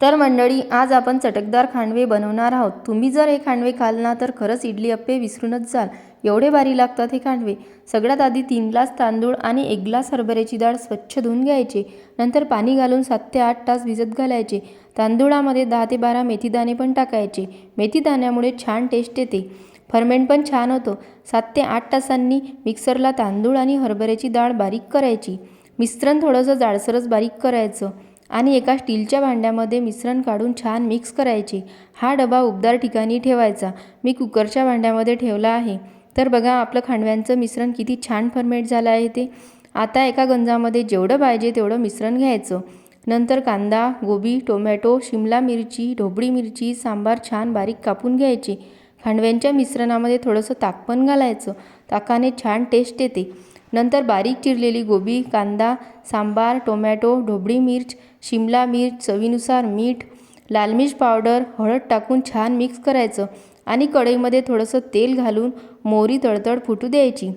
तर मंडळी, आज आपण चटकदार खांडवे बनवणार आहोत। तुम्ही जर हे खांडवे खाल ना तर खरंच इडली अप्पे विसरूनच जाल, एवढे भारी लागतात हे खांडवे। सगळ्यात आधी 3 ग्लास तांदूळ आणि 1 ग्लास हरभऱ्याची डाळ स्वच्छ धुवून घ्यायचे। नंतर पाणी घालून 7 ते 8 तास भिजत घालायचे। तांदूळामध्ये 10 ते 12 मेथीदाणे पण टाकायचे। मेथीदाण्यामुळे छान टेस्ट येते, फर्मेंट पण छान होतो। 7 ते 8 तासांनी मिक्सरला तांदूळ आणि हरभऱ्याची डाळ बारीक करायची। मिश्रण थोडंसं जाडसरच बारीक करायचं आणि एका स्टीलच्या भांड्यामध्ये मिश्रण काढून छान मिक्स करायचे। हा डबा उबदार ठिकाणी ठेवायचा। मी कुकरच्या भांड्यामध्ये ठेवला आहे। तर बघा आपलं खांडव्यांचं मिश्रण किती छान फर्मेंट झालं आहे ते। आता एका गंजामध्ये जेवढं पाहिजे तेवढं मिश्रण घ्यायचं। नंतर कांदा, गोबी, टोमॅटो, शिमला मिरची, ढोबळी मिरची, सांबार छान बारीक कापून घ्यायचे। खांडव्यांच्या मिश्रणामध्ये थोडंसं ताक पण घालायचं, ताकाने छान टेस्ट येते। नंतर बारीक चिरलेली गोबी, कांदा, सांबार, टोमॅटो, ढोबळी मिर्च, शिमला मिर्च, चवीनुसार मीठ, लाल मिर्च पावडर, हळद टाकून छान मिक्स करायचं आणि कढईमध्ये थोडंसं तेल घालून मोहरी तळतळ फुटू द्यायची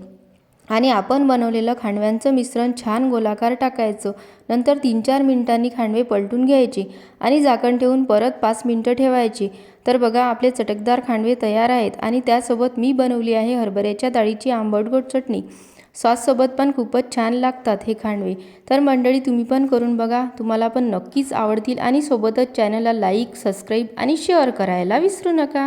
आणि आपण बनवलेलं खांडव्यांचं मिश्रण छान गोलाकार टाकायचं। नंतर 3-4 मिनिटांनी खांडवे पलटून घ्यायचे आणि झाकण ठेवून परत 5 मिनिटं ठेवायचे। तर बघा आपले चटकदार खांडवे तयार आहेत आणि त्यासोबत मी बनवली आहे हरभऱ्याच्या डाळीची आंबट-गोड चटणी। सॉससोबत पण खूपच छान लागतात हे खांडवे। तर मंडळी, तुम्ही पण करून बघा, तुम्हाला पण नक्कीच आवडतील आणि सोबतच चॅनलला लाईक, सबस्क्राईब आणि शेअर करायला विसरू नका।